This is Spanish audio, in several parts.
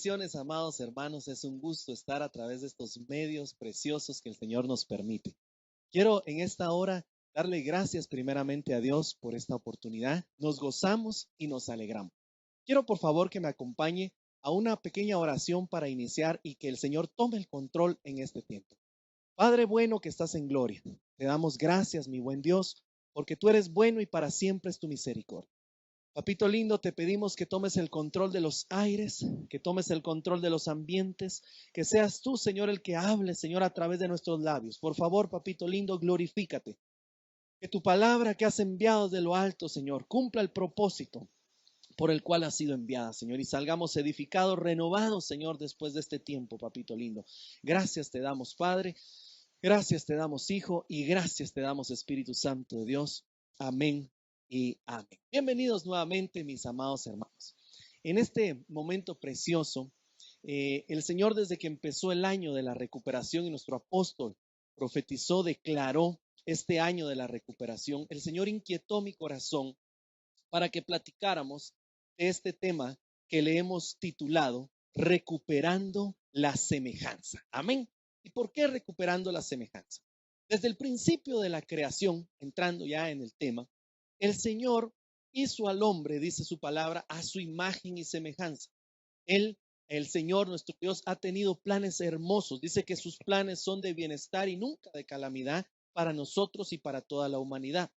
Bendiciones, amados hermanos. Es un gusto estar a través de estos medios preciosos que el Señor nos permite. Quiero en esta hora darle gracias primeramente a Dios por esta oportunidad. Nos gozamos y nos alegramos. Quiero por favor que me acompañe a una pequeña oración para iniciar y que el Señor tome el control en este tiempo. Padre bueno que estás en gloria, te damos gracias, mi buen Dios, porque tú eres bueno y para siempre es tu misericordia. Papito lindo, te pedimos que tomes el control de los aires, que tomes el control de los ambientes, que seas tú, Señor, el que hable, Señor, a través de nuestros labios. Por favor, papito lindo, glorifícate. Que tu palabra que has enviado de lo alto, Señor, cumpla el propósito por el cual ha sido enviada, Señor, y salgamos edificados, renovados, Señor, después de este tiempo, papito lindo. Gracias te damos, Padre, gracias te damos, Hijo, y gracias te damos, Espíritu Santo de Dios. Amén y amén. Bienvenidos nuevamente, mis amados hermanos. En este momento precioso, el Señor, desde que empezó el año de la recuperación y nuestro apóstol profetizó, declaró este año de la recuperación, el Señor inquietó mi corazón para que platicáramos de este tema que le hemos titulado Recuperando la semejanza. Amén. ¿Y por qué recuperando la semejanza? Desde el principio de la creación, entrando ya en el tema, el Señor hizo al hombre, dice su palabra, a su imagen y semejanza. El Señor, nuestro Dios, ha tenido planes hermosos. Dice que sus planes son de bienestar y nunca de calamidad para nosotros y para toda la humanidad.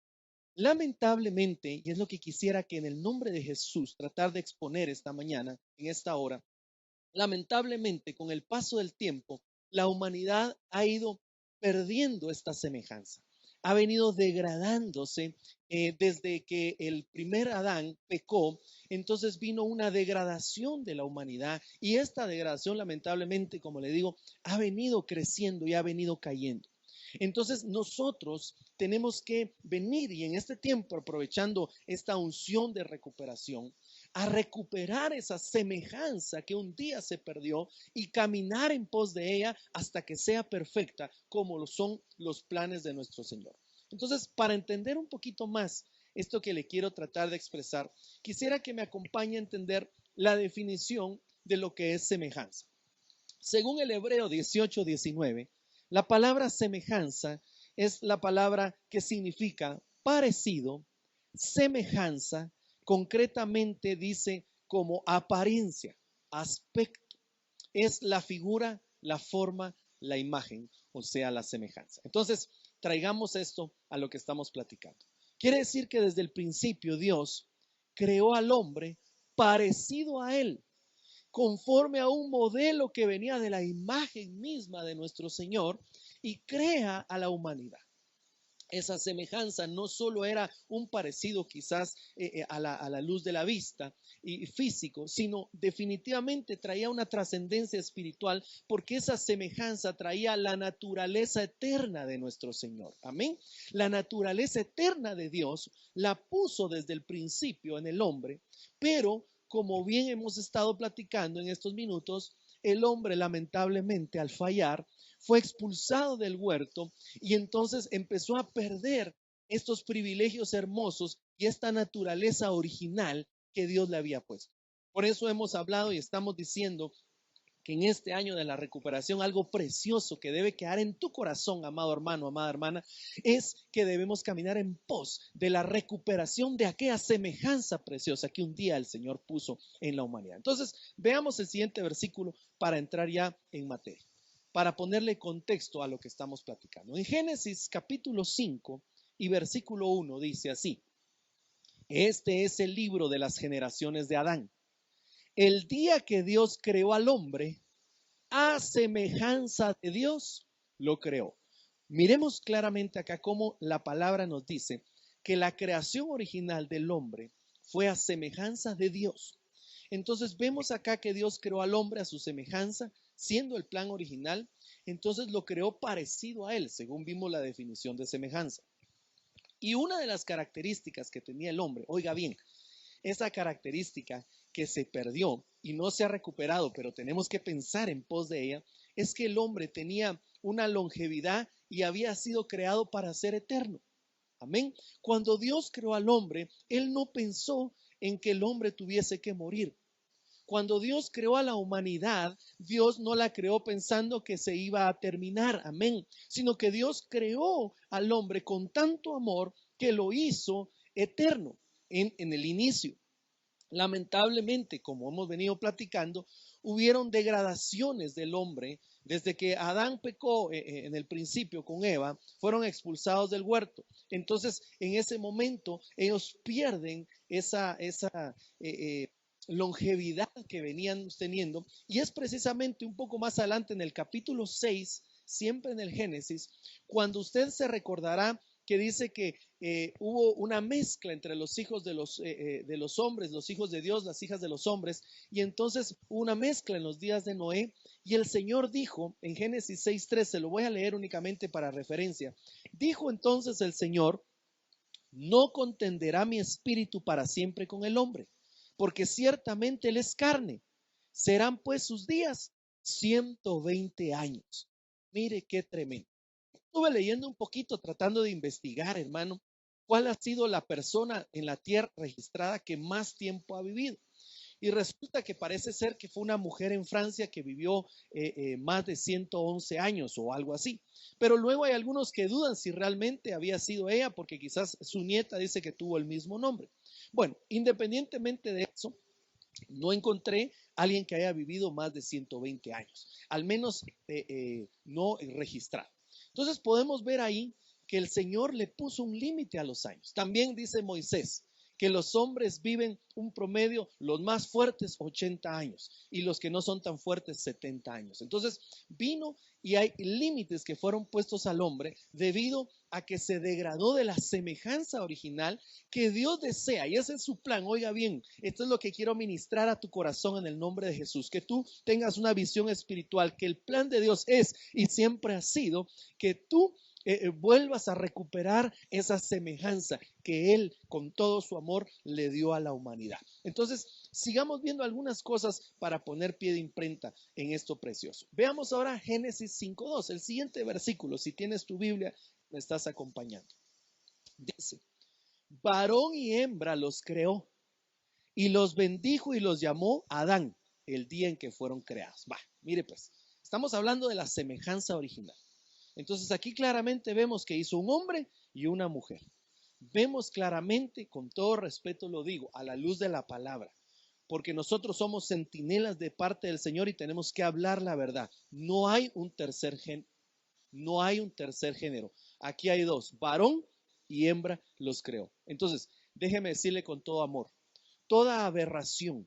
Lamentablemente, y es lo que quisiera que en el nombre de Jesús tratar de exponer esta mañana, en esta hora, lamentablemente con el paso del tiempo, la humanidad ha ido perdiendo esta semejanza, ha venido degradándose desde que el primer Adán pecó. Entonces vino una degradación de la humanidad y esta degradación lamentablemente, como le digo, ha venido creciendo y ha venido cayendo. Entonces nosotros tenemos que venir y en este tiempo, aprovechando esta unción de recuperación, a recuperar esa semejanza que un día se perdió y caminar en pos de ella hasta que sea perfecta, como lo son los planes de nuestro Señor. Entonces, para entender un poquito más esto que le quiero tratar de expresar, quisiera que me acompañe a entender la definición de lo que es semejanza. Según el Hebreo 18:19, la palabra semejanza es la palabra que significa parecido, semejanza, concretamente dice como apariencia, aspecto. Es la figura, la forma, la imagen, o sea, la semejanza. Entonces, traigamos esto a lo que estamos platicando. Quiere decir que desde el principio Dios creó al hombre parecido a él, conforme a un modelo que venía de la imagen misma de nuestro Señor, y crea a la humanidad. Esa semejanza no solo era un parecido quizás a la luz de la vista y físico, sino definitivamente traía una trascendencia espiritual, porque esa semejanza traía la naturaleza eterna de nuestro Señor. Amén. La naturaleza eterna de Dios la puso desde el principio en el hombre, pero como bien hemos estado platicando en estos minutos, el hombre lamentablemente al fallar fue expulsado del huerto y entonces empezó a perder estos privilegios hermosos y esta naturaleza original que Dios le había puesto. Por eso hemos hablado y estamos diciendo que en este año de la recuperación algo precioso que debe quedar en tu corazón, amado hermano, amada hermana, es que debemos caminar en pos de la recuperación de aquella semejanza preciosa que un día el Señor puso en la humanidad. Entonces, veamos el siguiente versículo para entrar ya en materia, para ponerle contexto a lo que estamos platicando. En Génesis capítulo 5 y versículo 1 dice así: este es el libro de las generaciones de Adán. El día que Dios creó al hombre, a semejanza de Dios, lo creó. Miremos claramente acá cómo la palabra nos dice que la creación original del hombre fue a semejanza de Dios. Entonces vemos acá que Dios creó al hombre a su semejanza, siendo el plan original. Entonces lo creó parecido a él, según vimos la definición de semejanza. Y una de las características que tenía el hombre, oiga bien, esa característica que se perdió y no se ha recuperado, pero tenemos que pensar en pos de ella, es que el hombre tenía una longevidad y había sido creado para ser eterno. Amén. Cuando Dios creó al hombre, Él no pensó en que el hombre tuviese que morir. cuando Dios creó a la humanidad, Dios no la creó pensando que se iba a terminar, amén, sino que Dios creó al hombre con tanto amor que lo hizo eterno en el inicio. Lamentablemente, como hemos venido platicando, hubieron degradaciones del hombre. Desde que Adán pecó en el principio con Eva, fueron expulsados del huerto. Entonces, en ese momento, ellos pierden esa longevidad que venían teniendo. Y es precisamente un poco más adelante en el capítulo 6, siempre en el Génesis, cuando usted se recordará que dice que hubo una mezcla entre los hijos de los hombres, los hijos de Dios, las hijas de los hombres, y entonces hubo una mezcla en los días de Noé, y el Señor dijo en Génesis 6:13, lo voy a leer únicamente para referencia, dijo entonces el Señor, no contenderá mi espíritu para siempre con el hombre, porque ciertamente él es carne, serán pues sus días 120 años. Mire qué tremendo. Estuve leyendo un poquito, tratando de investigar, hermano, cuál ha sido la persona en la tierra registrada que más tiempo ha vivido. Y resulta que parece ser que fue una mujer en Francia que vivió más de 111 años o algo así. Pero luego hay algunos que dudan si realmente había sido ella, porque quizás su nieta dice que tuvo el mismo nombre. Bueno, independientemente de eso, no encontré a alguien que haya vivido más de 120 años, al menos no registrado. Entonces podemos ver ahí que el Señor le puso un límite a los años. También dice Moisés que los hombres viven un promedio, los más fuertes 80 años y los que no son tan fuertes 70 años. Entonces vino y hay límites que fueron puestos al hombre debido a que se degradó de la semejanza original que Dios desea, y ese es su plan. Oiga bien, esto es lo que quiero ministrar a tu corazón en el nombre de Jesús, que tú tengas una visión espiritual, que el plan de Dios es y siempre ha sido que tú vuelvas a recuperar esa semejanza que Él con todo su amor le dio a la humanidad. Entonces, sigamos viendo algunas cosas para poner pie de imprenta en esto precioso. Veamos ahora Génesis 5:2, el siguiente versículo. Si tienes tu Biblia, me estás acompañando. Dice, varón y hembra los creó y los bendijo y los llamó Adán el día en que fueron creados. Mire pues, estamos hablando de la semejanza original. Entonces aquí claramente vemos que hizo un hombre y una mujer. Vemos claramente, con todo respeto lo digo, a la luz de la palabra, porque nosotros somos centinelas de parte del Señor y tenemos que hablar la verdad. No hay un tercer género. No hay un tercer género. Aquí hay dos, varón y hembra los creó. Entonces, déjeme decirle con todo amor, toda aberración,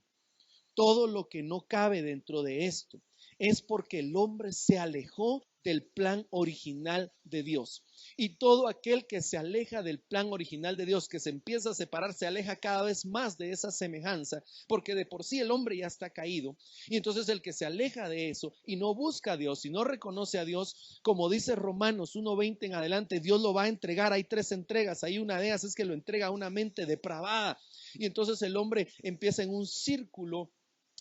todo lo que no cabe dentro de esto, es porque el hombre se alejó del plan original de Dios. Y todo aquel que se aleja del plan original de Dios, que se empieza a separar, se aleja cada vez más de esa semejanza, porque de por sí el hombre ya está caído. Y entonces el que se aleja de eso y no busca a Dios y no reconoce a Dios, como dice Romanos 1:20 en adelante, Dios lo va a entregar. Hay 3 entregas, hay una de ellas es que lo entrega a una mente depravada. Y entonces el hombre empieza en un círculo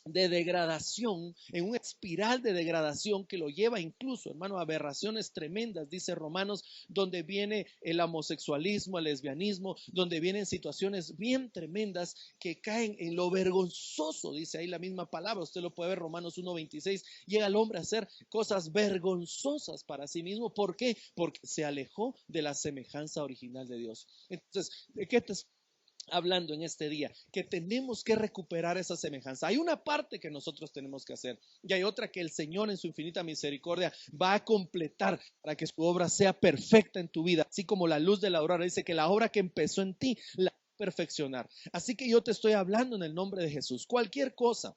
de degradación, en una espiral de degradación que lo lleva incluso, hermano, a aberraciones tremendas, dice Romanos, donde viene el homosexualismo, el lesbianismo, donde vienen situaciones bien tremendas que caen en lo vergonzoso, dice ahí la misma palabra, usted lo puede ver, Romanos 1:26, llega el hombre a hacer cosas vergonzosas para sí mismo. ¿Por qué? Porque se alejó de la semejanza original de Dios. Entonces, ¿de qué te hablando en este día? Que tenemos que recuperar esa semejanza. Hay una parte que nosotros tenemos que hacer y hay otra que el Señor en su infinita misericordia va a completar para que su obra sea perfecta en tu vida, así como la luz de la aurora dice que la obra que empezó en ti la va a perfeccionar. Así que yo te estoy hablando en el nombre de Jesús. Cualquier cosa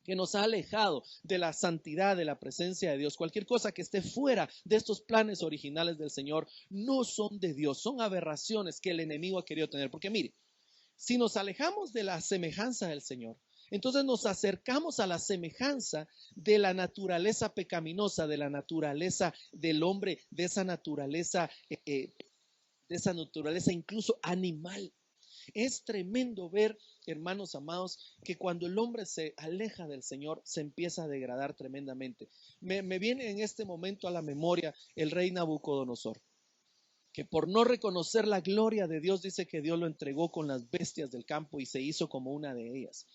que nos ha alejado de la santidad, de la presencia de Dios, cualquier cosa que esté fuera de estos planes originales del Señor, no son de Dios, son aberraciones que el enemigo ha querido tener. Porque mire, si nos alejamos de la semejanza del Señor, entonces nos acercamos a la semejanza de la naturaleza pecaminosa, de la naturaleza del hombre, de esa naturaleza incluso animal. Es tremendo ver, hermanos amados, que cuando el hombre se aleja del Señor, se empieza a degradar tremendamente. Me viene en este momento a la memoria el rey Nabucodonosor. que por no reconocer la gloria de Dios, dice que Dios lo entregó con las bestias del campo y se hizo como una de ellas.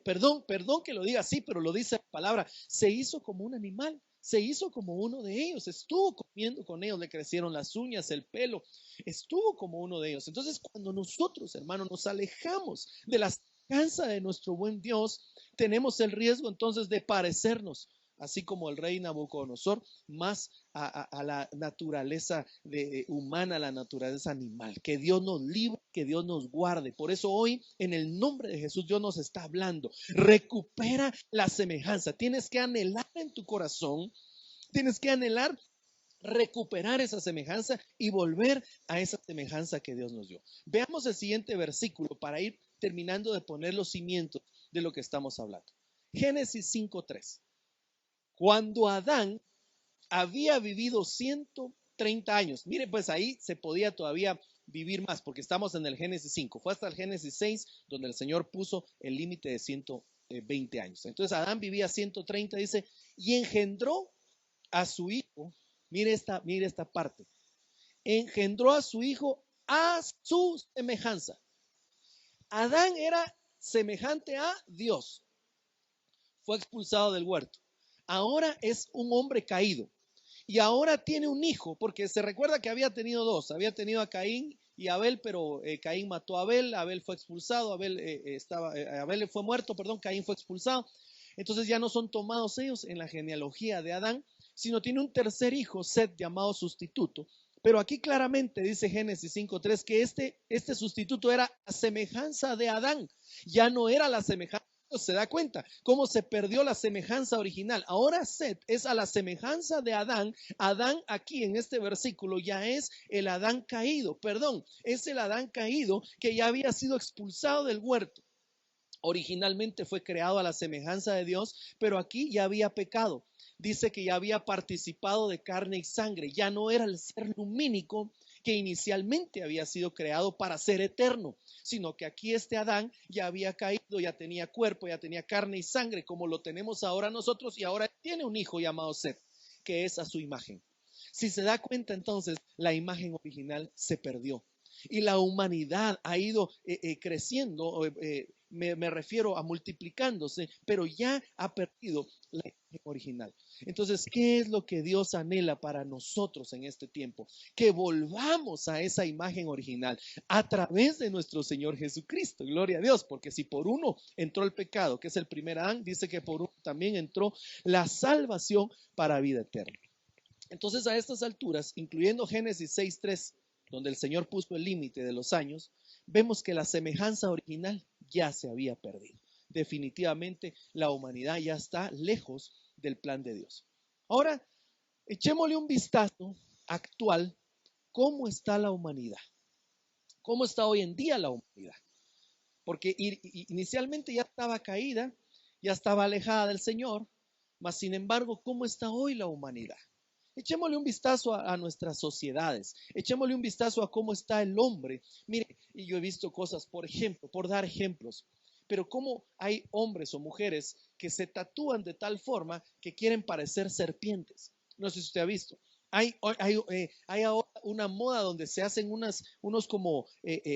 Perdón que lo diga así, pero lo dice la palabra, se hizo como un animal, se hizo como uno de ellos, estuvo comiendo con ellos, le crecieron las uñas, el pelo, estuvo como uno de ellos. Entonces, cuando nosotros, hermanos, nos alejamos de la semejanza de nuestro buen Dios, tenemos el riesgo entonces de parecernos, así como el rey Nabucodonosor, más a la naturaleza humana, a la naturaleza animal. Que Dios nos libre, que Dios nos guarde. Por eso hoy, en el nombre de Jesús, Dios nos está hablando. Recupera la semejanza. Tienes que anhelar en tu corazón, tienes que anhelar recuperar esa semejanza y volver a esa semejanza que Dios nos dio. Veamos el siguiente versículo para ir terminando de poner los cimientos de lo que estamos hablando. Génesis 5:3. Cuando Adán había vivido 130 años, mire, pues ahí se podía todavía vivir más, porque estamos en el Génesis 5, fue hasta el Génesis 6 donde el Señor puso el límite de 120 años. Entonces Adán vivía 130, dice, y engendró a su hijo, mire esta parte, engendró a su hijo a su semejanza. Adán era semejante a Dios, fue expulsado del huerto. Ahora es un hombre caído y ahora tiene un hijo, porque se recuerda que había tenido dos, había tenido a Caín y Abel, pero Caín mató a Abel, Abel fue expulsado, Abel fue muerto, perdón, Caín fue expulsado. Entonces ya no son tomados ellos en la genealogía de Adán, sino tiene un tercer hijo, Set, llamado sustituto. Pero aquí claramente dice Génesis 5:3 que este sustituto era a semejanza de Adán, ya no era la semejanza. Se da cuenta cómo se perdió la semejanza original. Ahora Set es a la semejanza de Adán. Adán aquí en este versículo ya es el Adán caído, perdón, es el Adán caído que ya había sido expulsado del huerto. Originalmente fue creado a la semejanza de Dios, pero aquí ya había pecado. Dice que ya había participado de carne y sangre, ya no era el ser lumínico que inicialmente había sido creado para ser eterno, sino que aquí este Adán ya había caído, ya tenía cuerpo, ya tenía carne y sangre, como lo tenemos ahora nosotros, y ahora tiene un hijo llamado Set, que es a su imagen. Si se da cuenta, entonces, la imagen original se perdió y la humanidad ha ido creciendo, me refiero a multiplicándose, pero ya ha perdido la imagen original. Entonces, ¿qué es lo que Dios anhela para nosotros en este tiempo? Que volvamos a esa imagen original a través de nuestro Señor Jesucristo. Gloria a Dios, porque si por uno entró el pecado, que es el primer Adán, dice que por uno también entró la salvación para vida eterna. Entonces, a estas alturas, incluyendo Génesis 6:3, donde el Señor puso el límite de los años, vemos que la semejanza original ya se había perdido. Definitivamente la humanidad ya está lejos del plan de Dios. Ahora, echémosle un vistazo actual, ¿cómo está la humanidad? ¿Cómo está hoy en día la humanidad? Porque inicialmente ya estaba caída, ya estaba alejada del Señor, mas sin embargo, ¿cómo está hoy la humanidad? Echémosle un vistazo a nuestras sociedades, echémosle un vistazo a cómo está el hombre. Mire, y yo he visto cosas, por ejemplo, por dar ejemplos, pero cómo hay hombres o mujeres que se tatúan de tal forma que quieren parecer serpientes. No sé si usted ha visto. Hay ahora una moda donde se hacen unos como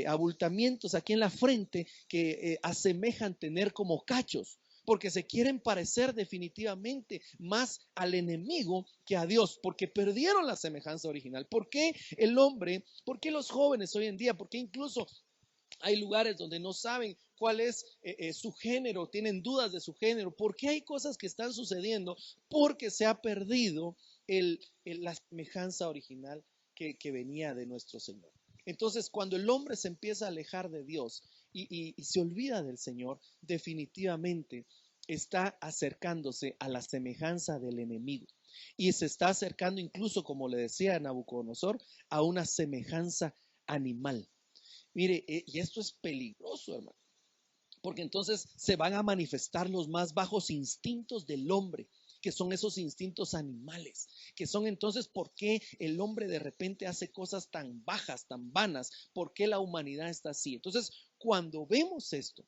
abultamientos aquí en la frente que asemejan tener como cachos, porque se quieren parecer definitivamente más al enemigo que a Dios, porque perdieron la semejanza original. ¿Por qué el hombre, por qué los jóvenes hoy en día, por qué incluso hay lugares donde no saben cuál es su género, tienen dudas de su género? ¿Por qué hay cosas que están sucediendo? Porque se ha perdido la semejanza original que venía de nuestro Señor. Entonces, cuando el hombre se empieza a alejar de Dios y se olvida del Señor, definitivamente está acercándose a la semejanza del enemigo. Y se está acercando incluso, como le decía a Nabucodonosor, a una semejanza animal. Mire, y esto es peligroso, hermano, porque entonces se van a manifestar los más bajos instintos del hombre, que son esos instintos animales, que son entonces por qué el hombre de repente hace cosas tan bajas, tan vanas, por qué la humanidad está así. Entonces, cuando vemos esto,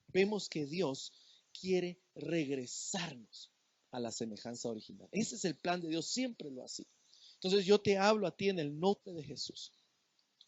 vemos que Dios quiere regresarnos a la semejanza original. Ese es el plan de Dios, siempre lo ha sido. Entonces yo te hablo a ti en el nombre de Jesús.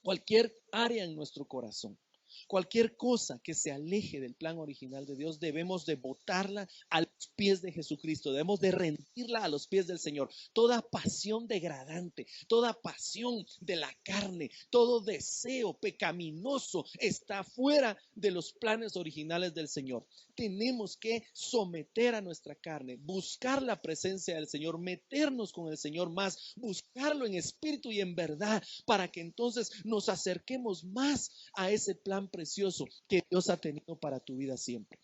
Cualquier área en nuestro corazón, cualquier cosa que se aleje del plan original de Dios, debemos de botarla a los pies de Jesucristo, debemos de rendirla a los pies del Señor. Toda pasión degradante, toda pasión de la carne, todo deseo pecaminoso está fuera de los planes originales del Señor. Tenemos que someter a nuestra carne, buscar la presencia del Señor, meternos con el Señor más, buscarlo en espíritu y en verdad, para que entonces nos acerquemos más a ese plan precioso que Dios ha tenido para tu vida siempre.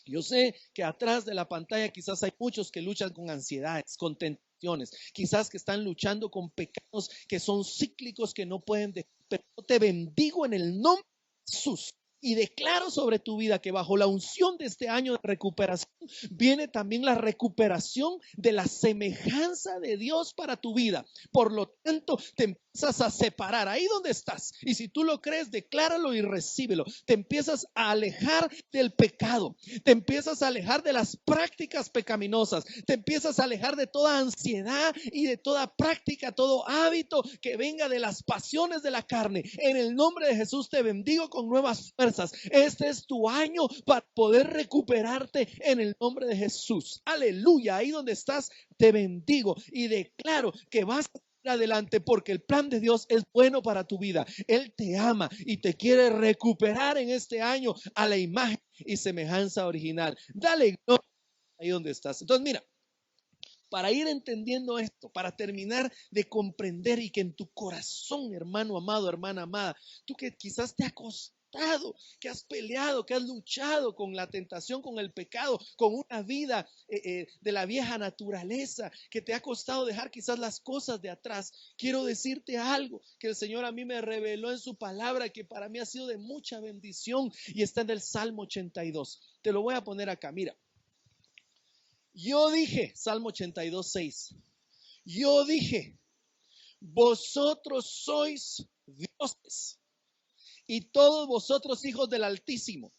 Yo sé que atrás de la pantalla quizás hay muchos que luchan con ansiedades, con tentaciones, quizás que están luchando con pecados que son cíclicos, que no pueden dejar. Pero yo te bendigo en el nombre de Jesús y declaro sobre tu vida que bajo la unción de este año de recuperación viene también la recuperación de la semejanza de Dios para tu vida. Por lo tanto, te empiezas a separar ahí donde estás. Y si tú lo crees, decláralo y recíbelo. Te empiezas a alejar del pecado. Te empiezas a alejar de las prácticas pecaminosas. Te empiezas a alejar de toda ansiedad y de toda práctica, todo hábito que venga de las pasiones de la carne. En el nombre de Jesús te bendigo con nuevas fuerzas. Este es tu año para poder recuperarte en el nombre de Jesús. Aleluya. Ahí donde estás, te bendigo y declaro que vas a ir adelante, porque el plan de Dios es bueno para tu vida. Él te ama y te quiere recuperar en este año a la imagen y semejanza original. Dale gloria ahí donde estás. Entonces, mira, para ir entendiendo esto, para terminar de comprender y que en tu corazón, hermano amado, hermana amada, tú que quizás te ha costado, que has peleado, que has luchado con la tentación, con el pecado, con una vida de la vieja naturaleza, que te ha costado dejar quizás las cosas de atrás, quiero decirte algo que el Señor a mí me reveló en su palabra, que para mí ha sido de mucha bendición, y está en el Salmo 82. Te lo voy a poner acá, mira. Yo dije, Salmo 82:6, yo dije, vosotros sois dioses y todos vosotros hijos del Altísimo,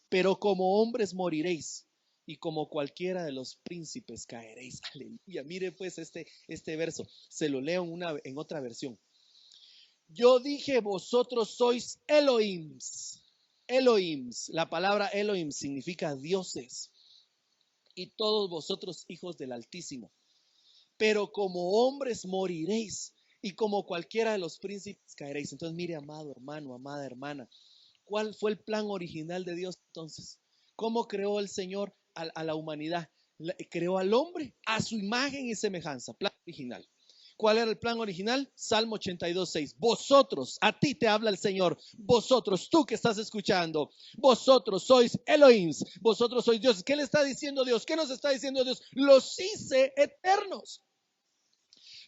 pero como hombres moriréis y como cualquiera de los príncipes caeréis. Aleluya. Mire pues este verso, se lo leo en otra versión. Yo dije, vosotros sois Elohims. Elohims, la palabra Elohim significa dioses. Y todos vosotros hijos del Altísimo, pero como hombres moriréis y como cualquiera de los príncipes caeréis. Entonces mire, amado hermano, amada hermana, ¿cuál fue el plan original de Dios entonces? ¿Cómo creó el Señor a la humanidad? Creó al hombre a su imagen y semejanza, plan original. ¿Cuál era el plan original? Salmo 82:6. Vosotros, a ti te habla el Señor. Vosotros, tú que estás escuchando, vosotros sois Elohims, vosotros sois dioses. ¿Qué le está diciendo Dios? ¿Qué nos está diciendo Dios? Los hice eternos.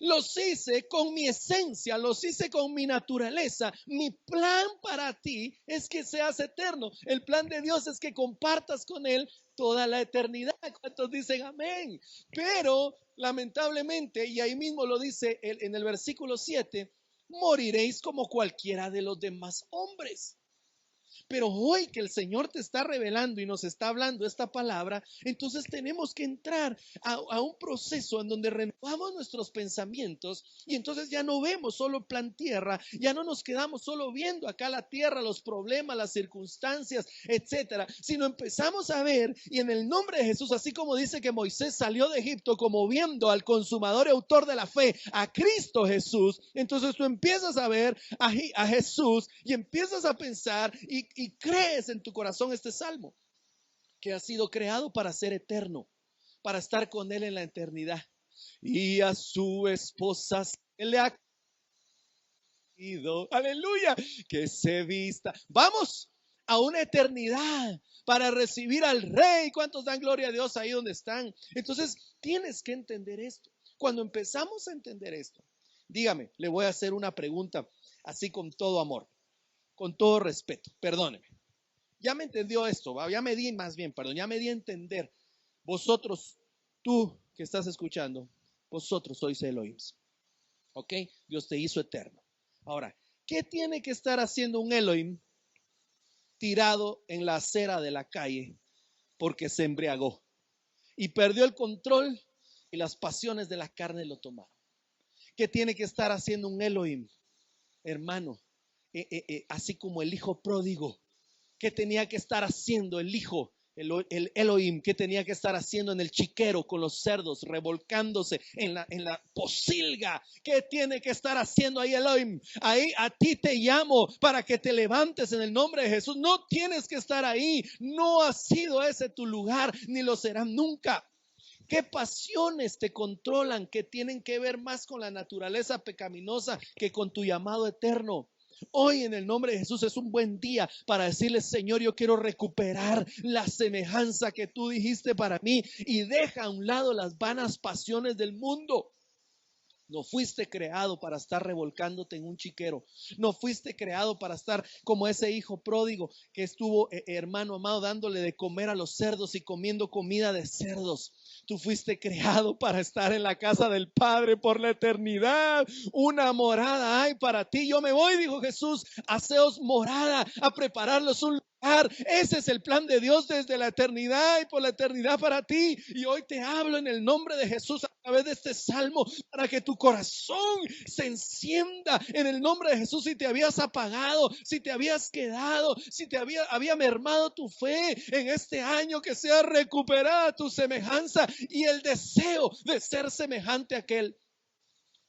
Los hice con mi esencia, los hice con mi naturaleza. Mi plan para ti es que seas eterno. El plan de Dios es que compartas con Él toda la eternidad. ¿Cuántos dicen amén? Pero lamentablemente, y ahí mismo lo dice en el versículo 7, moriréis como cualquiera de los demás hombres. Pero hoy que el Señor te está revelando y nos está hablando esta palabra, entonces tenemos que entrar a un proceso en donde renovamos nuestros pensamientos, y entonces ya no vemos solo plan tierra, ya no nos quedamos solo viendo acá la tierra, los problemas, las circunstancias, etcétera, sino empezamos a ver, y en el nombre de Jesús, así como dice que Moisés salió de Egipto como viendo al consumador y autor de la fe, a Cristo Jesús, entonces tú empiezas a ver a Jesús y empiezas a pensar y crees en tu corazón este salmo, que ha sido creado para ser eterno, para estar con Él en la eternidad. Y a su esposa se le ha pedido, aleluya, que se vista. Vamos a una eternidad para recibir al Rey. ¿Cuántos dan gloria a Dios ahí donde están? Entonces tienes que entender esto. Cuando empezamos a entender esto, dígame, le voy a hacer una pregunta así con todo amor, con todo respeto, perdóneme. Ya me entendió esto, ya me di a entender. Vosotros, tú que estás escuchando, vosotros sois Elohims. ¿Ok? Dios te hizo eterno. Ahora, ¿qué tiene que estar haciendo un Elohim tirado en la acera de la calle porque se embriagó y perdió el control y las pasiones de la carne lo tomaron? ¿Qué tiene que estar haciendo un Elohim, hermano, así como el hijo pródigo. ¿Qué tenía que estar haciendo el hijo? El Elohim, ¿qué tenía que estar haciendo en el chiquero con los cerdos, revolcándose en la pocilga? ¿Qué tiene que estar haciendo ahí Elohim? Ahí a ti te llamo para que te levantes en el nombre de Jesús. No tienes que estar ahí. No ha sido ese tu lugar, ni lo será nunca. ¿Qué pasiones te controlan que tienen que ver más con la naturaleza pecaminosa que con tu llamado eterno? Hoy en el nombre de Jesús es un buen día para decirle: Señor, yo quiero recuperar la semejanza que tú dijiste para mí, y deja a un lado las vanas pasiones del mundo. No fuiste creado para estar revolcándote en un chiquero. No fuiste creado para estar como ese hijo pródigo que estuvo, hermano amado, dándole de comer a los cerdos y comiendo comida de cerdos. Tú fuiste creado para estar en la casa del Padre por la eternidad. Una morada hay para ti. Yo me voy, dijo Jesús, haceos morada, a prepararlos un lugar. Ese es el plan de Dios desde la eternidad y por la eternidad para ti. Y hoy te hablo en el nombre de Jesús a través de este salmo, para que tu corazón se encienda en el nombre de Jesús. Si te habías apagado, si te habías quedado, si te había mermado tu fe en este año, que sea recuperada tu semejanza y el deseo de ser semejante a aquel.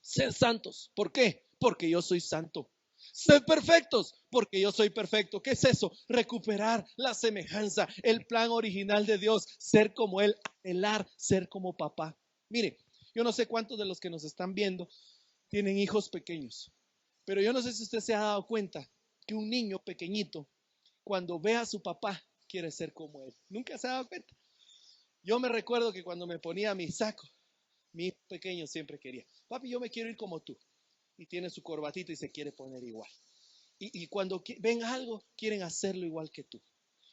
Ser santos. ¿Por qué? Porque yo soy santo. Sed perfectos, porque yo soy perfecto. ¿Qué es eso? Recuperar la semejanza, el plan original de Dios, ser como Él, anhelar ser como papá. Mire, yo no sé cuántos de los que nos están viendo tienen hijos pequeños, pero yo no sé si usted se ha dado cuenta que un niño pequeñito, cuando ve a su papá, quiere ser como él. ¿Nunca se ha dado cuenta? Yo me recuerdo que cuando me ponía mi saco, mi hijo pequeño siempre quería: papi, yo me quiero ir como tú. Y tiene su corbatita y se quiere poner igual. Y cuando ven algo, quieren hacerlo igual que tú.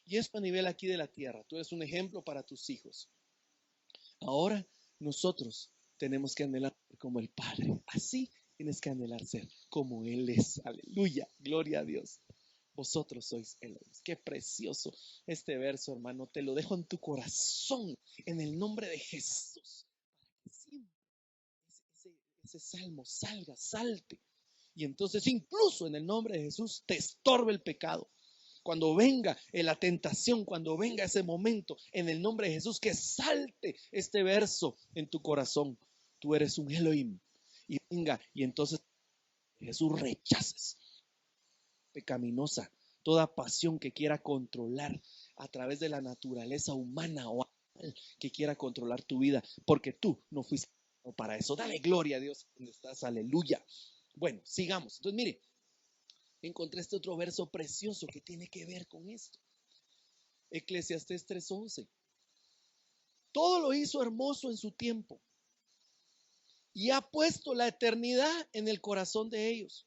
Y esto a nivel aquí de la tierra. Tú eres un ejemplo para tus hijos. Ahora nosotros tenemos que anhelar como el Padre. Así tienes que anhelar ser como Él es. Aleluya, gloria a Dios. Vosotros sois Elohim. Qué precioso este verso, hermano. Te lo dejo en tu corazón, en el nombre de Jesús, para que siempre ese salmo salga, salte. Y entonces, incluso en el nombre de Jesús, te estorbe el pecado. Cuando venga la tentación, cuando venga ese momento, en el nombre de Jesús, que salte este verso en tu corazón. Tú eres un Elohim. Y venga, y entonces Jesús rechaces pecaminosa, toda pasión que quiera controlar a través de la naturaleza humana o animal que quiera controlar tu vida, porque tú no fuiste para eso. Dale gloria a Dios donde estás, aleluya. Bueno, sigamos. Entonces, mire, encontré este otro verso precioso que tiene que ver con esto. Eclesiastés 3:11. Todo lo hizo hermoso en su tiempo, y ha puesto la eternidad en el corazón de ellos,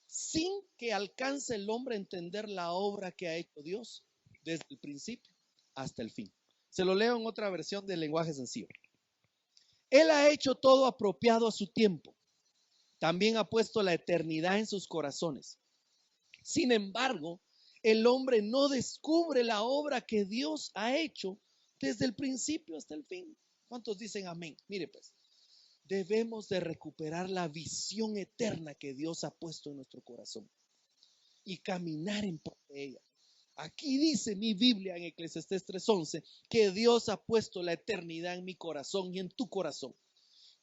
sin que alcance el hombre a entender la obra que ha hecho Dios desde el principio hasta el fin. Se lo leo en otra versión del lenguaje sencillo. Él ha hecho todo apropiado a su tiempo. También ha puesto la eternidad en sus corazones. Sin embargo, el hombre no descubre la obra que Dios ha hecho desde el principio hasta el fin. ¿Cuántos dicen amén? Mire pues, debemos de recuperar la visión eterna que Dios ha puesto en nuestro corazón y caminar en pos de ella. Aquí dice mi Biblia en Eclesiastés 3:11 que Dios ha puesto la eternidad en mi corazón y en tu corazón.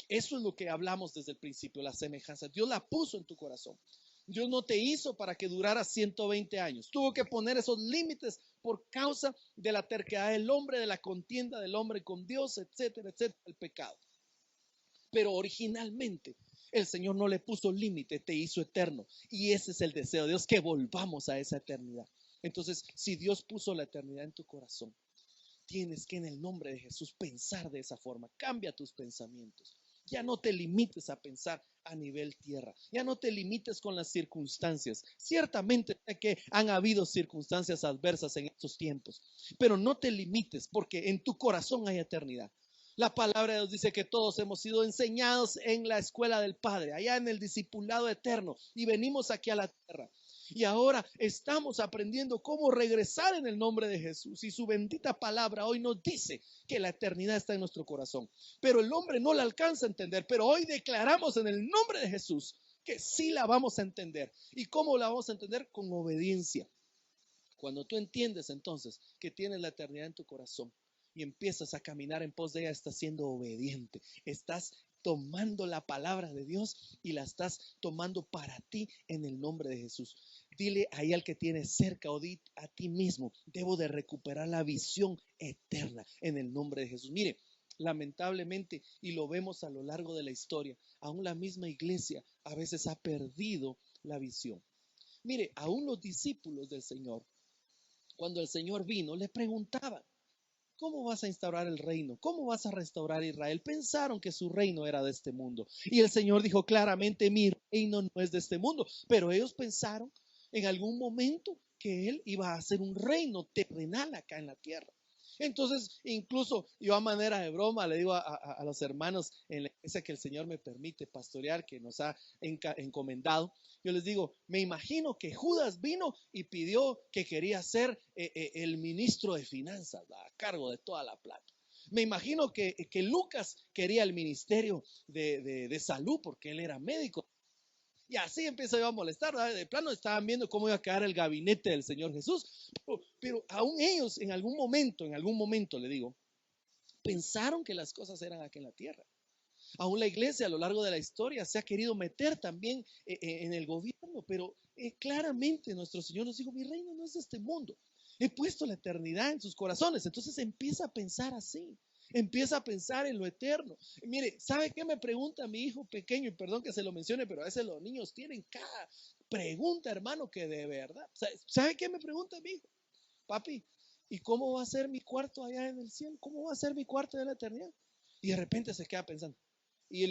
Eso es lo que hablamos desde el principio, la semejanza. Dios la puso en tu corazón. Dios no te hizo para que durara 120 años. Tuvo que poner esos límites por causa de la terquedad del hombre, de la contienda del hombre con Dios, etcétera, etcétera, el pecado. Pero originalmente el Señor no le puso límite, te hizo eterno. Y ese es el deseo de Dios, que volvamos a esa eternidad. Entonces, si Dios puso la eternidad en tu corazón, tienes que en el nombre de Jesús pensar de esa forma. Cambia tus pensamientos. Ya no te limites a pensar a nivel tierra. Ya no te limites con las circunstancias. Ciertamente sé que han habido circunstancias adversas en estos tiempos, pero no te limites, porque en tu corazón hay eternidad. La palabra de Dios dice que todos hemos sido enseñados en la escuela del Padre, allá en el discipulado eterno, y venimos aquí a la tierra. Y ahora estamos aprendiendo cómo regresar en el nombre de Jesús. Y su bendita palabra hoy nos dice que la eternidad está en nuestro corazón. Pero el hombre no la alcanza a entender. Pero hoy declaramos en el nombre de Jesús que sí la vamos a entender. ¿Y cómo la vamos a entender? Con obediencia. Cuando tú entiendes entonces que tienes la eternidad en tu corazón y empiezas a caminar en pos de ella, estás siendo obediente, estás tomando la palabra de Dios y la estás tomando para ti en el nombre de Jesús. Dile ahí al que tienes cerca o di a ti mismo, debo de recuperar la visión eterna en el nombre de Jesús. Mire, lamentablemente, y lo vemos a lo largo de la historia, aún la misma iglesia a veces ha perdido la visión. Mire, aún los discípulos del Señor, cuando el Señor vino, le preguntaban, ¿cómo vas a instaurar el reino? ¿Cómo vas a restaurar Israel? Pensaron que su reino era de este mundo. Y el Señor dijo claramente, mi reino no es de este mundo. Pero ellos pensaron en algún momento que Él iba a hacer un reino terrenal acá en la tierra. Entonces, incluso yo a manera de broma le digo a los hermanos en la iglesia que el Señor me permite pastorear, que nos ha encomendado, yo les digo, me imagino que Judas vino y pidió que quería ser el ministro de finanzas, a cargo de toda la plata. Me imagino que Lucas quería el ministerio de salud porque él era médico. Y así empezó yo a molestar, ¿verdad? De plano estaban viendo cómo iba a quedar el gabinete del Señor Jesús. Pero aún ellos en algún momento, le digo, pensaron que las cosas eran aquí en la tierra. Aún la iglesia a lo largo de la historia se ha querido meter también en el gobierno, pero claramente nuestro Señor nos dijo, mi reino no es de este mundo. He puesto la eternidad en sus corazones. Entonces empieza a pensar así. Empieza a pensar en lo eterno. Mire, ¿sabe qué me pregunta mi hijo pequeño? Y perdón que se lo mencione, pero a veces los niños tienen cada pregunta, hermano, que de verdad. ¿Sabe qué me pregunta mi hijo? Papi, ¿y cómo va a ser mi cuarto allá en el cielo? ¿Cómo va a ser mi cuarto de la eternidad? Y de repente se queda pensando. Y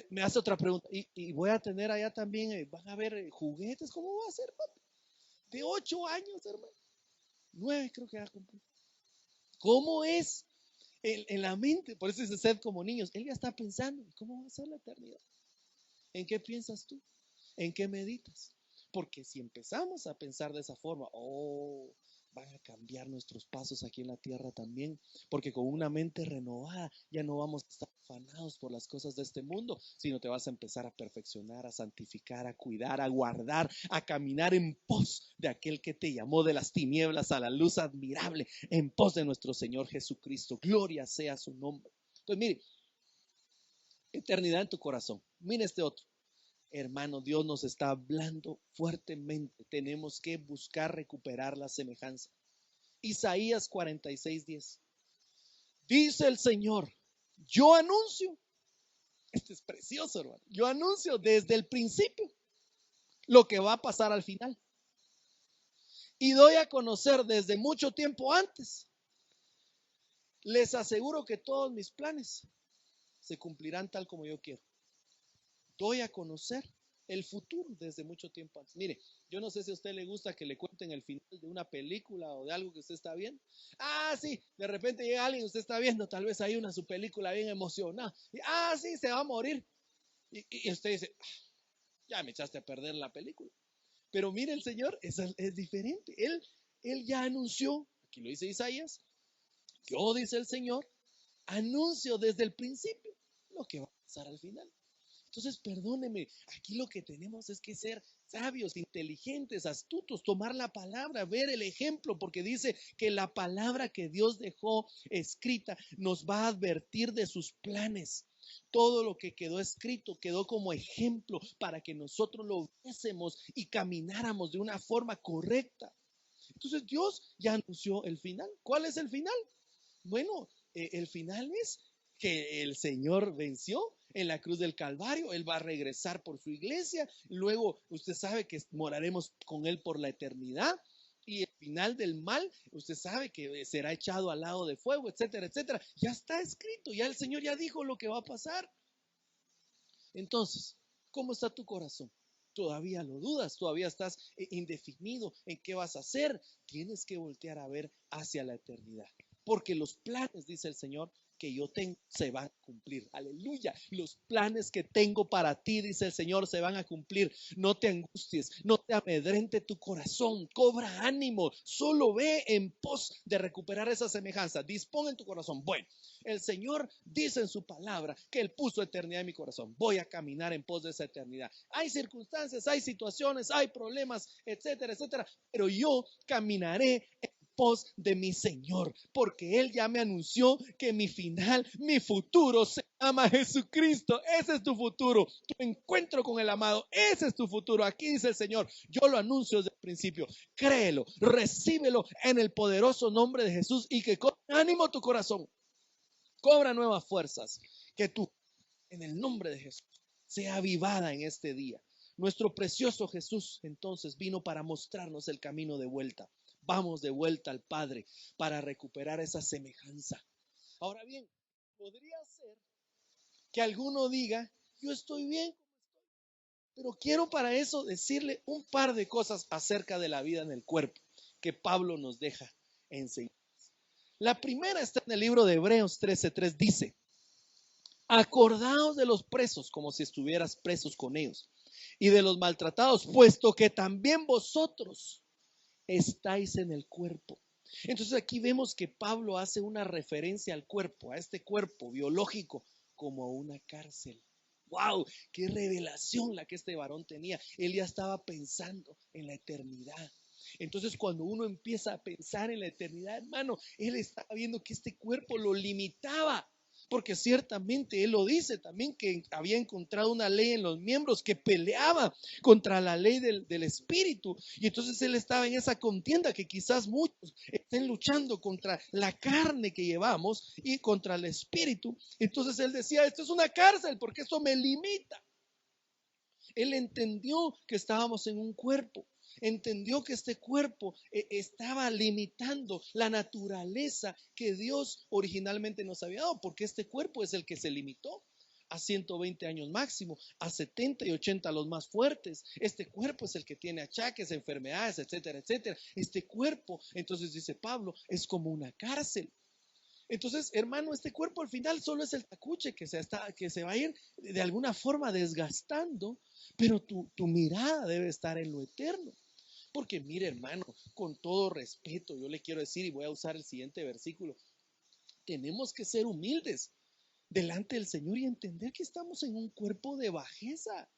me hace otra pregunta. ¿Y voy a tener allá también, van a haber juguetes? ¿Cómo va a ser, papi? De 8 años, hermano. 9 creo que ya cumplí. ¿Cómo es en la mente? Por eso dice sed como niños. Él ya está pensando, ¿cómo va a ser la eternidad? ¿En qué piensas tú? ¿En qué meditas? Porque si empezamos a pensar de esa forma, van a cambiar nuestros pasos aquí en la tierra también, porque con una mente renovada ya no vamos a estar afanados por las cosas de este mundo, sino te vas a empezar a perfeccionar, a santificar, a cuidar, a guardar, a caminar en pos de aquel que te llamó de las tinieblas a la luz admirable, en pos de nuestro Señor Jesucristo. Gloria sea su nombre. Entonces, mire, eternidad en tu corazón. Mire este otro. Hermano, Dios nos está hablando fuertemente. Tenemos que buscar recuperar la semejanza. Isaías 46:10. Dice el Señor, yo anuncio, este es precioso, hermano, yo anuncio desde el principio lo que va a pasar al final. Y doy a conocer desde mucho tiempo antes. Les aseguro que todos mis planes se cumplirán tal como yo quiero. Doy a conocer el futuro desde mucho tiempo antes. Mire, yo no sé si a usted le gusta que le cuenten el final de una película o de algo que usted está viendo. Sí, de repente llega alguien, usted está viendo, tal vez hay su película bien emocionada. Y, sí, se va a morir. Y usted dice, ya me echaste a perder la película. Pero mire, el Señor es diferente. Él ya anunció, aquí lo dice Isaías, yo, dice el Señor, anuncio desde el principio lo que va a pasar al final. Entonces, perdóneme, aquí lo que tenemos es que ser sabios, inteligentes, astutos, tomar la palabra, ver el ejemplo, porque dice que la palabra que Dios dejó escrita nos va a advertir de sus planes. Todo lo que quedó escrito quedó como ejemplo para que nosotros lo viésemos y camináramos de una forma correcta. Entonces, Dios ya anunció el final. ¿Cuál es el final? Bueno, el final es que el Señor venció en la cruz del Calvario. Él va a regresar por su iglesia. Luego usted sabe que moraremos con Él por la eternidad. Y el final del mal, usted sabe que será echado al lago de fuego, etcétera, etcétera. Ya está escrito, ya el Señor ya dijo lo que va a pasar. Entonces, ¿cómo está tu corazón? ¿Todavía lo dudas? ¿Todavía estás indefinido en qué vas a hacer? Tienes que voltear a ver hacia la eternidad. Porque los planes, dice el Señor, que yo tengo se van a cumplir. Aleluya. Los planes que tengo para ti, dice el Señor, se van a cumplir. No te angusties, no te amedrente tu corazón. Cobra ánimo. Solo ve en pos de recuperar esa semejanza. Dispón en tu corazón. Bueno, el Señor dice en su palabra que Él puso eternidad en mi corazón. Voy a caminar en pos de esa eternidad. Hay circunstancias, hay situaciones, hay problemas, etcétera, etcétera. Pero yo caminaré en pos de mi Señor, porque Él ya me anunció que mi final, mi futuro se llama Jesucristo. Ese es tu futuro, tu encuentro con el amado, ese es tu futuro. Aquí dice el Señor, yo lo anuncio desde el principio. Créelo, recíbelo en el poderoso nombre de Jesús y que con ánimo tu corazón cobra nuevas fuerzas, que tú en el nombre de Jesús sea avivada en este día. Nuestro precioso Jesús entonces vino para mostrarnos el camino de vuelta. Vamos de vuelta al Padre para recuperar esa semejanza. Ahora bien, podría ser que alguno diga, yo estoy bien, pero quiero para eso decirle un par de cosas acerca de la vida en el cuerpo que Pablo nos deja enseñar. La primera está en el libro de Hebreos 13:3, dice, acordaos de los presos como si estuvieras presos con ellos y de los maltratados, puesto que también vosotros estáis en el cuerpo. Entonces aquí vemos que Pablo hace una referencia al cuerpo, a este cuerpo biológico, como a una cárcel. ¡Wow! ¡Qué revelación la que este varón tenía! Él ya estaba pensando en la eternidad. Entonces cuando uno empieza a pensar en la eternidad, hermano, él estaba viendo que este cuerpo lo limitaba. Porque ciertamente él lo dice también que había encontrado una ley en los miembros que peleaba contra la ley del espíritu. Y entonces él estaba en esa contienda que quizás muchos estén luchando contra la carne que llevamos y contra el espíritu. Entonces él decía, esto es una cárcel porque esto me limita. Él entendió que estábamos en un cuerpo. Entendió que este cuerpo estaba limitando la naturaleza que Dios originalmente nos había dado, porque este cuerpo es el que se limitó a 120 años máximo, a 70 y 80 los más fuertes. Este cuerpo es el que tiene achaques, enfermedades, etcétera, etcétera. Este cuerpo, entonces dice Pablo, es como una cárcel. Entonces, hermano, este cuerpo al final solo es el tacuche que se va a ir de alguna forma desgastando, pero tu mirada debe estar en lo eterno. Porque mire, hermano, con todo respeto, yo le quiero decir, y voy a usar el siguiente versículo, tenemos que ser humildes delante del Señor y entender que estamos en un cuerpo de bajeza.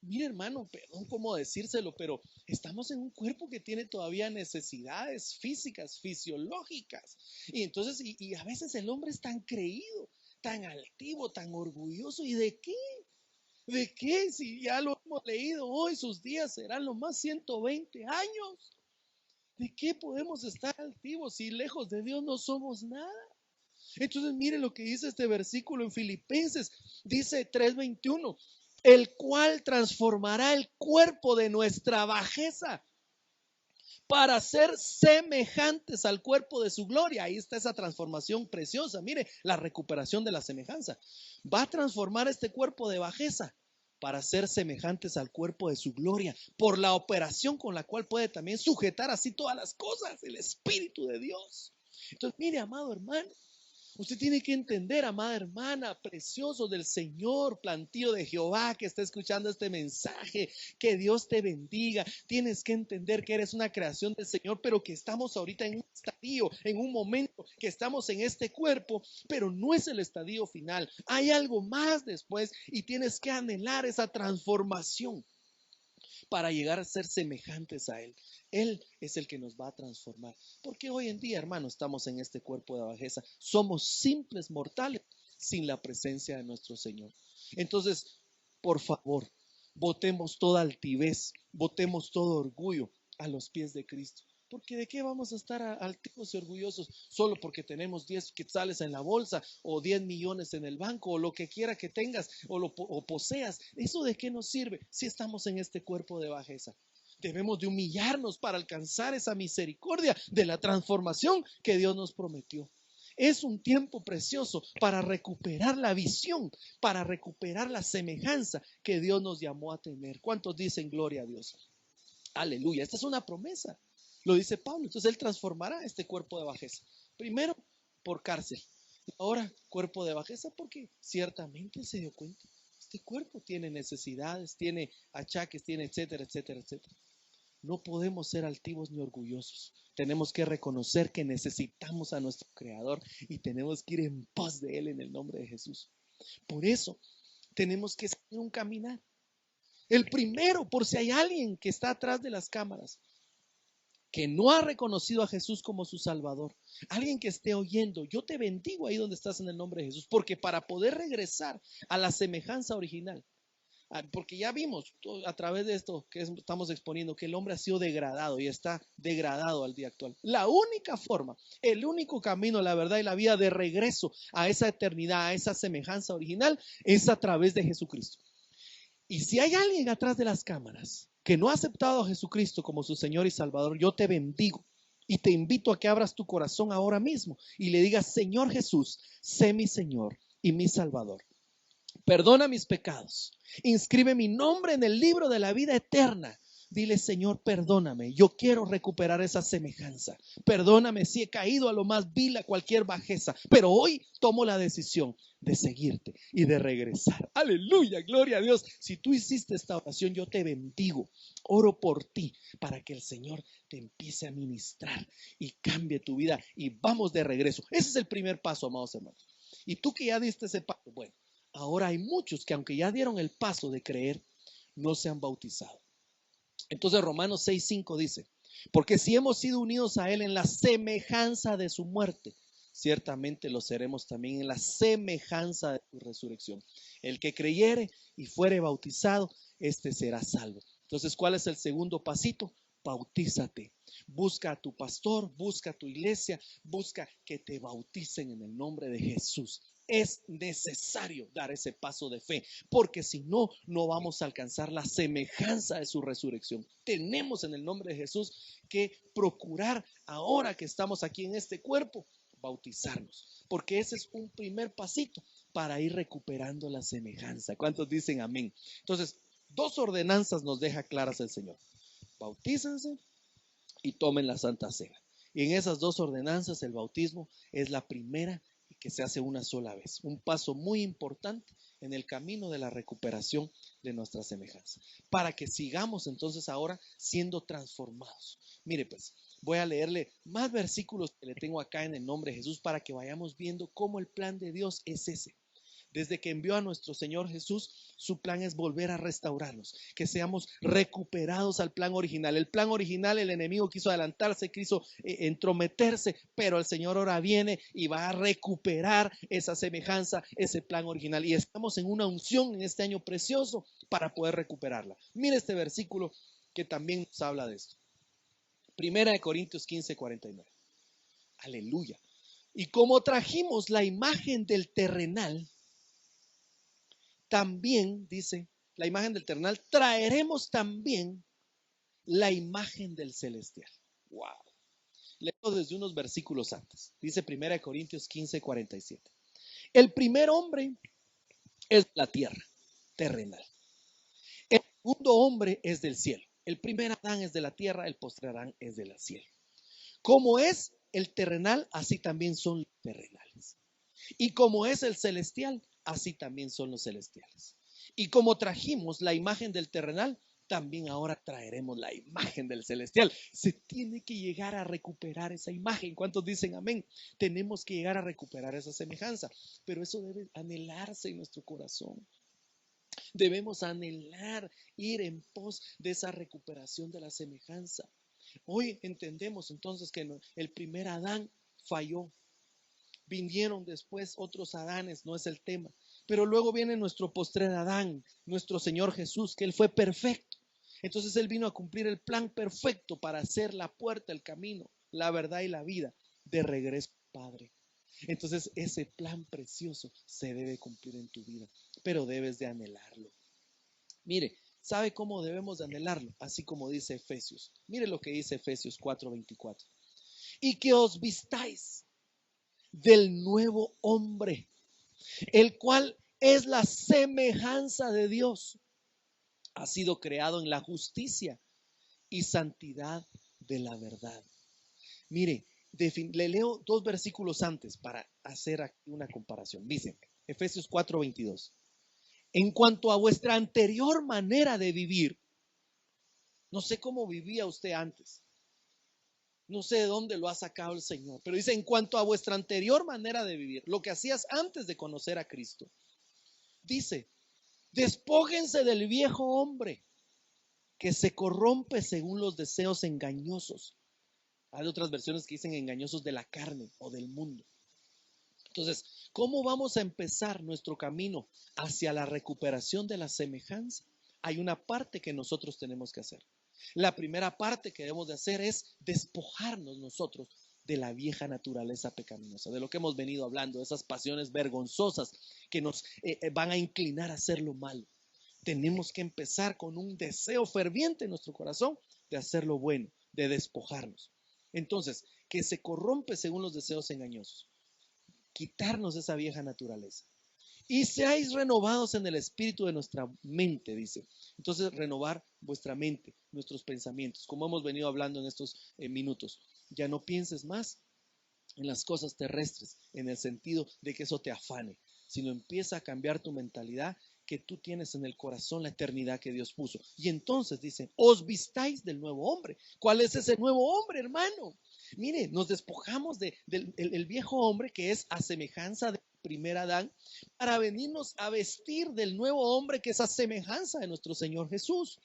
Mire, hermano, perdón cómo decírselo, pero estamos en un cuerpo que tiene todavía necesidades físicas, fisiológicas. Y entonces, y a veces el hombre es tan creído, tan altivo, tan orgulloso. ¿Y de qué? ¿De qué? Si ya lo hemos leído hoy, sus días serán lo más 120 años. ¿De qué podemos estar altivos si lejos de Dios no somos nada? Entonces mire lo que dice este versículo en Filipenses, dice 3:21, el cual transformará el cuerpo de nuestra bajeza para ser semejantes al cuerpo de su gloria. Ahí está esa transformación preciosa. Mire, la recuperación de la semejanza. Va a transformar este cuerpo de bajeza para ser semejantes al cuerpo de su gloria, por la operación con la cual puede también sujetar así todas las cosas, el Espíritu de Dios. Entonces, mire, amado hermano, usted tiene que entender, amada hermana, precioso del Señor, plantío de Jehová que está escuchando este mensaje, que Dios te bendiga. Tienes que entender que eres una creación del Señor, pero que estamos ahorita en un estadio, en un momento que estamos en este cuerpo, pero no es el estadio final. Hay algo más después y tienes que anhelar esa transformación para llegar a ser semejantes a Él. Él es el que nos va a transformar. Porque hoy en día, hermano, estamos en este cuerpo de bajeza. Somos simples mortales sin la presencia de nuestro Señor. Entonces, por favor, botemos toda altivez, botemos todo orgullo a los pies de Cristo. Porque ¿de qué vamos a estar altivos y orgullosos solo porque tenemos 10 quetzales en la bolsa o 10 millones en el banco o lo que quiera que tengas o poseas? ¿Eso de qué nos sirve si estamos en este cuerpo de bajeza? Debemos de humillarnos para alcanzar esa misericordia de la transformación que Dios nos prometió. Es un tiempo precioso para recuperar la visión, para recuperar la semejanza que Dios nos llamó a tener. ¿Cuántos dicen gloria a Dios? Aleluya, esta es una promesa. Lo dice Pablo, entonces Él transformará este cuerpo de bajeza. Primero, por cárcel. Ahora, cuerpo de bajeza, porque ciertamente se dio cuenta. Este cuerpo tiene necesidades, tiene achaques, tiene etcétera, etcétera, etcétera. No podemos ser altivos ni orgullosos. Tenemos que reconocer que necesitamos a nuestro Creador y tenemos que ir en pos de Él en el nombre de Jesús. Por eso tenemos que seguir un caminar. El primero, por si hay alguien que está atrás de las cámaras, que no ha reconocido a Jesús como su Salvador, alguien que esté oyendo, yo te bendigo ahí donde estás en el nombre de Jesús, porque para poder regresar a la semejanza original, porque ya vimos a través de esto que estamos exponiendo que el hombre ha sido degradado y está degradado al día actual. La única forma, el único camino, la verdad y la vida de regreso a esa eternidad, a esa semejanza original, es a través de Jesucristo. Y si hay alguien atrás de las cámaras que no ha aceptado a Jesucristo como su Señor y Salvador, yo te bendigo y te invito a que abras tu corazón ahora mismo y le digas: Señor Jesús, sé mi Señor y mi Salvador. Perdona mis pecados. Inscribe mi nombre en el libro de la vida eterna. Dile: Señor, perdóname. Yo quiero recuperar esa semejanza. Perdóname si he caído a lo más vil, a cualquier bajeza. Pero hoy tomo la decisión de seguirte y de regresar. Aleluya, gloria a Dios. Si tú hiciste esta oración, yo te bendigo. Oro por ti para que el Señor te empiece a ministrar y cambie tu vida. Y vamos de regreso. Ese es el primer paso, amados hermanos. Y tú que ya diste ese paso, bueno, ahora hay muchos que aunque ya dieron el paso de creer, no se han bautizado. Entonces Romanos 6:5 dice: porque si hemos sido unidos a Él en la semejanza de su muerte, ciertamente lo seremos también en la semejanza de su resurrección. El que creyere y fuere bautizado, este será salvo. Entonces, ¿cuál es el segundo pasito? Bautízate. Busca a tu pastor, busca a tu iglesia, busca que te bauticen en el nombre de Jesús. Es necesario dar ese paso de fe, porque si no, no vamos a alcanzar la semejanza de su resurrección. Tenemos en el nombre de Jesús que procurar, ahora que estamos aquí en este cuerpo, bautizarnos, porque ese es un primer pasito para ir recuperando la semejanza. ¿Cuántos dicen amén? Entonces, dos ordenanzas nos deja claras el Señor: bautícense y tomen la Santa Cena. Y en esas dos ordenanzas, el bautismo es la primera que se hace una sola vez. Un paso muy importante en el camino de la recuperación de nuestra semejanza, para que sigamos entonces ahora siendo transformados. Mire pues, voy a leerle más versículos que le tengo acá en el nombre de Jesús para que vayamos viendo cómo el plan de Dios es ese. Desde que envió a nuestro Señor Jesús, su plan es volver a restaurarnos, que seamos recuperados al plan original. El plan original, el enemigo quiso adelantarse, quiso entrometerse, pero el Señor ahora viene y va a recuperar esa semejanza, ese plan original. Y estamos en una unción en este año precioso para poder recuperarla. Mire este versículo que también nos habla de esto. Primera de Corintios 15:49. Aleluya. Y como trajimos la imagen del terrenal, también, dice, la imagen del terrenal, traeremos también la imagen del celestial. Wow. Leo desde unos versículos antes. Dice 1 Corintios 15:47. El primer hombre es la tierra, terrenal. El segundo hombre es del cielo. El primer Adán es de la tierra, el postrer Adán es del cielo. Como es el terrenal, así también son los terrenales. Y como es el celestial, así también son los celestiales. Y como trajimos la imagen del terrenal, también ahora traeremos la imagen del celestial. Se tiene que llegar a recuperar esa imagen. ¿Cuántos dicen amén? Tenemos que llegar a recuperar esa semejanza, pero eso debe anhelarse en nuestro corazón. Debemos anhelar ir en pos de esa recuperación de la semejanza. Hoy entendemos entonces que el primer Adán falló. Vinieron después otros Adanes, no es el tema. Pero luego viene nuestro postrer Adán, nuestro Señor Jesús, que Él fue perfecto. Entonces Él vino a cumplir el plan perfecto para hacer la puerta, el camino, la verdad y la vida de regreso al Padre. Entonces ese plan precioso se debe cumplir en tu vida, pero debes de anhelarlo. Mire, ¿sabe cómo debemos de anhelarlo? Así como dice Efesios. Mire lo que dice Efesios 4:24. Y que os vistáis del nuevo hombre, el cual es la semejanza de Dios. Ha sido creado en la justicia y santidad de la verdad. Mire, Le leo 2 versículos antes para hacer aquí una comparación. Dice, Efesios 4:22. En cuanto a vuestra anterior manera de vivir, no sé cómo vivía usted antes. No sé de dónde lo ha sacado el Señor, pero dice, en cuanto a vuestra anterior manera de vivir, lo que hacías antes de conocer a Cristo, dice, despójense del viejo hombre que se corrompe según los deseos engañosos. Hay otras versiones que dicen engañosos de la carne o del mundo. Entonces, ¿cómo vamos a empezar nuestro camino hacia la recuperación de la semejanza? Hay una parte que nosotros tenemos que hacer. La primera parte que debemos de hacer es despojarnos nosotros de la vieja naturaleza pecaminosa, de lo que hemos venido hablando, de esas pasiones vergonzosas que nos van a inclinar a hacer lo malo. Tenemos que empezar con un deseo ferviente en nuestro corazón de hacer lo bueno, de despojarnos. Entonces, que se corrompe según los deseos engañosos. Quitarnos esa vieja naturaleza. Y seáis renovados en el espíritu de nuestra mente, dice. Entonces, renovar vuestra mente, nuestros pensamientos, como hemos venido hablando en estos minutos. Ya no pienses más en las cosas terrestres, en el sentido de que eso te afane, sino empieza a cambiar tu mentalidad, que tú tienes en el corazón la eternidad que Dios puso. Y entonces dice, os vistáis del nuevo hombre. ¿Cuál es ese nuevo hombre, hermano? Mire, nos despojamos del viejo hombre, que es a semejanza del primer Adán, para venirnos a vestir del nuevo hombre, que es a semejanza de nuestro Señor Jesús.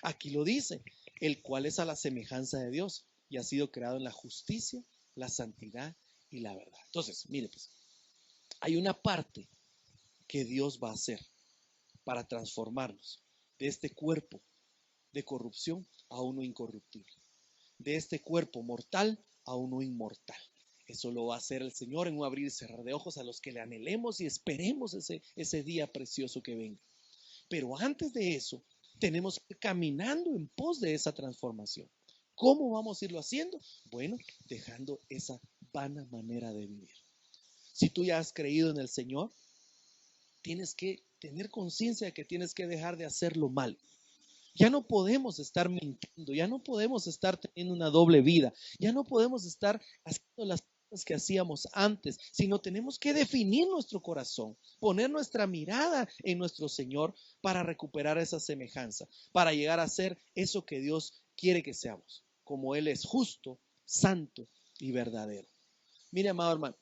Aquí lo dice, el cual es a la semejanza de Dios y ha sido creado en la justicia, la santidad y la verdad. Entonces, mire, pues, hay una parte que Dios va a hacer para transformarnos de este cuerpo de corrupción a uno incorruptible, de este cuerpo mortal a uno inmortal. Eso lo va a hacer el Señor en un abrir y cerrar de ojos a los que le anhelemos y esperemos ese día precioso que venga. Pero antes de eso, tenemos que ir caminando en pos de esa transformación. ¿Cómo vamos a irlo haciendo? Bueno, dejando esa vana manera de vivir. Si tú ya has creído en el Señor, tienes que tener conciencia de que tienes que dejar de hacer lo malo. Ya no podemos estar mintiendo, ya no podemos estar teniendo una doble vida, ya no podemos estar haciendo las cosas que hacíamos antes, sino tenemos que definir nuestro corazón, poner nuestra mirada en nuestro Señor para recuperar esa semejanza, para llegar a ser eso que Dios quiere que seamos, como Él es justo, santo y verdadero. Mire, amado hermano,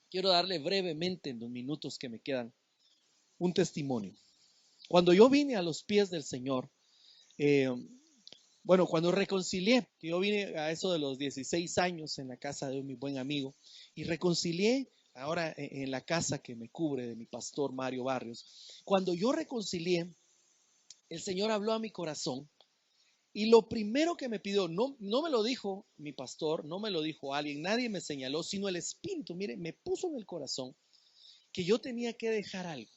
quiero darle brevemente en los minutos que me quedan un testimonio. Cuando yo vine a los pies del Señor, cuando reconcilié, que yo vine a eso de los 16 años en la casa de mi buen amigo y reconcilié ahora en la casa que me cubre de mi pastor Mario Barrios. Cuando yo reconcilié, el Señor habló a mi corazón y lo primero que me pidió, no me lo dijo mi pastor, no me lo dijo alguien, nadie me señaló, sino el Espíritu, mire, me puso en el corazón que yo tenía que dejar algo.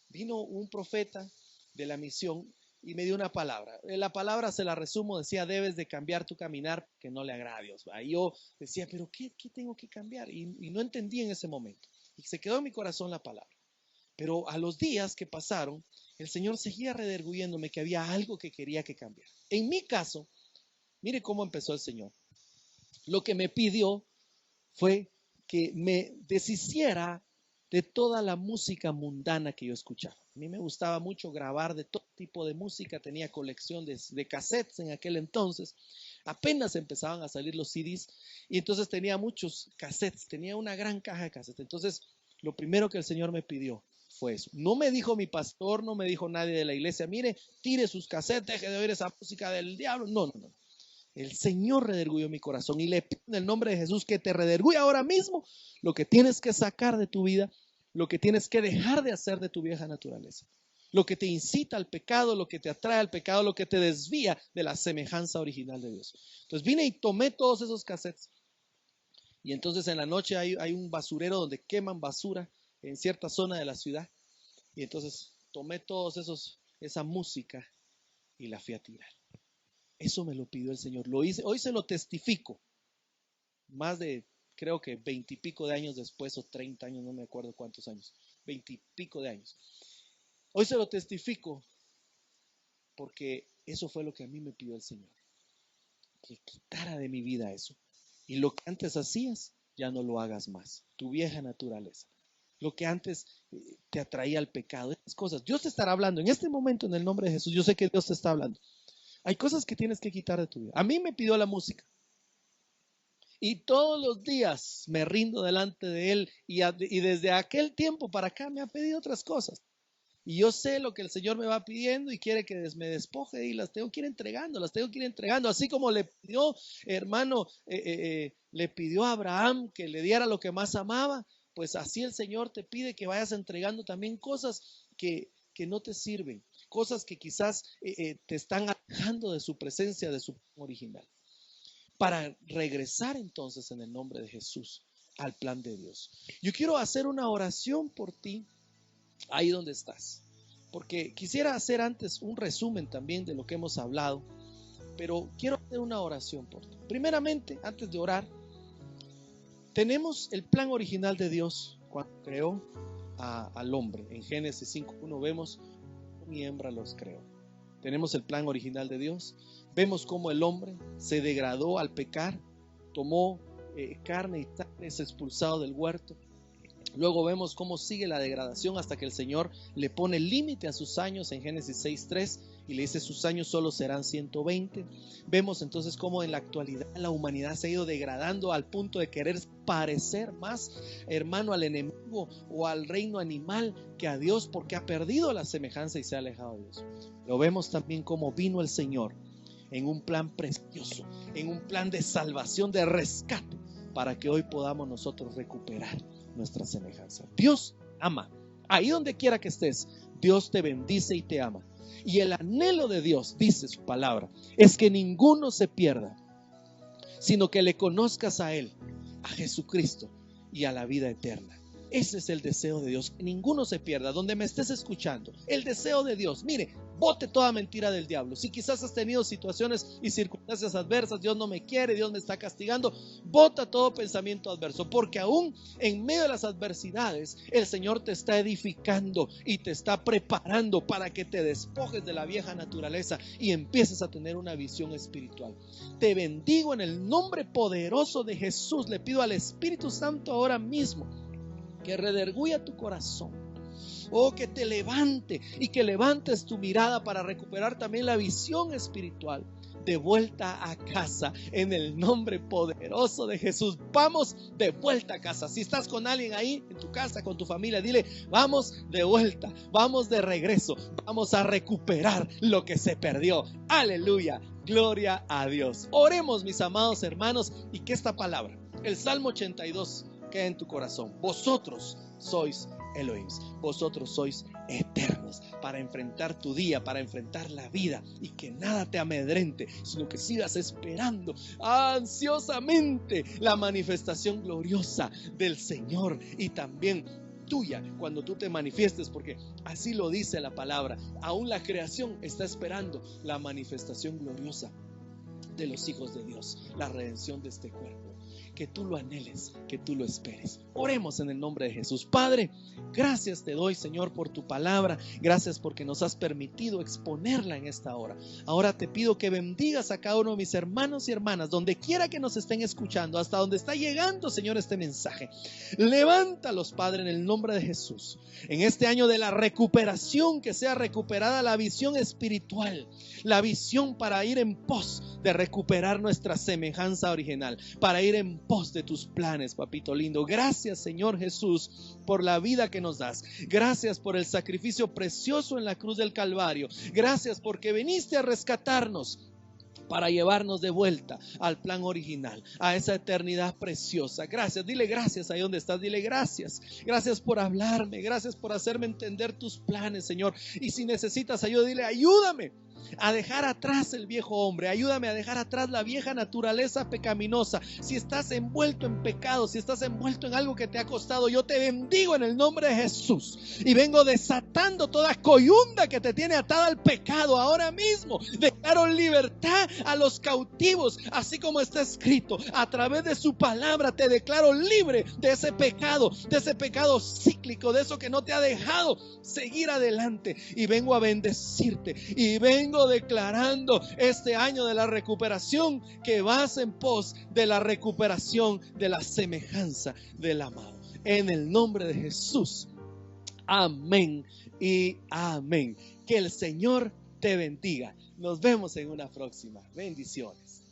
Vino un profeta de la misión y me dio una palabra. La palabra, se la resumo, decía, debes de cambiar tu caminar que no le agrada a Dios. Y yo decía, pero ¿qué tengo que cambiar? Y no entendí en ese momento. Y se quedó en mi corazón la palabra. Pero a los días que pasaron, el Señor seguía redarguyéndome que había algo que quería que cambiara. En mi caso, mire cómo empezó el Señor. Lo que me pidió fue que me deshiciera de toda la música mundana que yo escuchaba. A mí me gustaba mucho grabar de todo tipo de música, tenía colección de cassettes en aquel entonces, apenas empezaban a salir los CDs y entonces tenía muchos cassettes, tenía una gran caja de cassettes. Entonces, lo primero que el Señor me pidió fue eso. No me dijo mi pastor, no me dijo nadie de la iglesia, mire, tire sus cassettes, deje de oír esa música del diablo. No. El Señor rederguyó mi corazón y le pido en el nombre de Jesús que te rederguye ahora mismo lo que tienes que sacar de tu vida, lo que tienes que dejar de hacer de tu vieja naturaleza, lo que te incita al pecado, lo que te atrae al pecado, lo que te desvía de la semejanza original de Dios. Entonces vine y tomé todos esos cassettes y entonces en la noche hay un basurero donde queman basura en cierta zona de la ciudad y entonces tomé esa música y la fui a tirar. Eso me lo pidió el Señor, lo hice, hoy se lo testifico, más de, creo que 20 y pico de años después, o 30 años, no me acuerdo cuántos años, 20 y pico de años. Hoy se lo testifico porque eso fue lo que a mí me pidió el Señor, que quitara de mi vida eso. Y lo que antes hacías, ya no lo hagas más. Tu vieja naturaleza. Lo que antes te atraía al pecado, esas cosas. Dios te estará hablando en este momento en el nombre de Jesús. Yo sé que Dios te está hablando. Hay cosas que tienes que quitar de tu vida. A mí me pidió la música. Y todos los días me rindo delante de Él. Y desde aquel tiempo para acá me ha pedido otras cosas. Y yo sé lo que el Señor me va pidiendo y quiere que me despoje y las tengo que ir entregando, Así como le pidió, hermano, le pidió a Abraham que le diera lo que más amaba, pues así el Señor te pide que vayas entregando también cosas que no te sirven, cosas que quizás te están alejando de su presencia, de su plan original. Para regresar entonces en el nombre de Jesús al plan de Dios. Yo quiero hacer una oración por ti. Ahí donde estás, porque quisiera hacer antes un resumen también de lo que hemos hablado, pero quiero hacer una oración por ti. Primeramente, antes de orar, tenemos el plan original de Dios cuando creó al hombre. En Génesis 5:1 vemos varón y hembra los creó. Tenemos el plan original de Dios. Vemos cómo el hombre se degradó al pecar, tomó carne y sangre, es expulsado del huerto. Luego vemos cómo sigue la degradación hasta que el Señor le pone límite a sus años en Génesis 6:3 y le dice sus años solo serán 120. Vemos entonces cómo en la actualidad la humanidad se ha ido degradando al punto de querer parecer más, hermano, al enemigo o al reino animal que a Dios, porque ha perdido la semejanza y se ha alejado de Dios. Lo vemos también cómo vino el Señor en un plan precioso, en un plan de salvación, de rescate, para que hoy podamos nosotros recuperar nuestra semejanza. Dios ama. Ahí donde quiera que estés, Dios te bendice y te ama. Y el anhelo de Dios, dice su palabra, es que ninguno se pierda, sino que le conozcas a Él, a Jesucristo y a la vida eterna. Ese es el deseo de Dios, que ninguno se pierda. Donde me estés escuchando, el deseo de Dios, mire, bote toda mentira del diablo. Si quizás has tenido situaciones y circunstancias adversas, Dios no me quiere, Dios me está castigando, bota todo pensamiento adverso, porque aún en medio de las adversidades, el Señor te está edificando y te está preparando para que te despojes de la vieja naturaleza y empieces a tener una visión espiritual. Te bendigo en el nombre poderoso de Jesús. Le pido al Espíritu Santo ahora mismo que redarguya tu corazón, que te levante y que levantes tu mirada para recuperar también la visión espiritual. De vuelta a casa en el nombre poderoso de Jesús. Vamos de vuelta a casa. Si estás con alguien ahí en tu casa, con tu familia, dile: vamos de vuelta, vamos de regreso, vamos a recuperar lo que se perdió. Aleluya, gloria a Dios. Oremos, mis amados hermanos, y que esta palabra, el Salmo 82, quede en tu corazón. Vosotros sois Elohim, vosotros sois eternos para enfrentar tu día, para enfrentar la vida, y que nada te amedrente, sino que sigas esperando ansiosamente la manifestación gloriosa del Señor y también tuya cuando tú te manifiestes, porque así lo dice la palabra. Aún la creación está esperando la manifestación gloriosa de los hijos de Dios, la redención de este cuerpo. Que tú lo anheles, que tú lo esperes. Oremos en el nombre de Jesús. Padre, gracias te doy, Señor, por tu palabra. Gracias porque nos has permitido exponerla en esta hora. Ahora te pido que bendigas a cada uno de mis hermanos y hermanas, donde quiera que nos estén escuchando, hasta donde está llegando, Señor, este mensaje. Levántalos, Padre, en el nombre de Jesús. En este año de la recuperación, que sea recuperada la visión espiritual, la visión para ir en pos de recuperar nuestra semejanza original, para ir en pos de tus planes, papito lindo. Gracias, Señor Jesús, por la vida que nos das. Gracias por el sacrificio precioso en la cruz del Calvario. Gracias porque viniste a rescatarnos para llevarnos de vuelta al plan original, a esa eternidad preciosa. Gracias, dile gracias ahí donde estás, dile gracias. Gracias por hablarme, gracias por hacerme entender tus planes, Señor. Y si necesitas ayuda, dile: ayúdame a dejar atrás el viejo hombre, ayúdame a dejar atrás la vieja naturaleza pecaminosa. Si estás envuelto en pecado, si estás envuelto en algo que te ha costado, yo te bendigo en el nombre de Jesús y vengo desatando toda coyunda que te tiene atada al pecado. Ahora mismo declaro libertad a los cautivos, así como está escrito. A través de su palabra te declaro libre de ese pecado cíclico, de eso que no te ha dejado seguir adelante, y vengo a bendecirte y vengo vengo declarando este año de la recuperación, que vas en pos de la recuperación de la semejanza del amado. En el nombre de Jesús. Amén y amén. Que el Señor te bendiga. Nos vemos en una próxima. Bendiciones.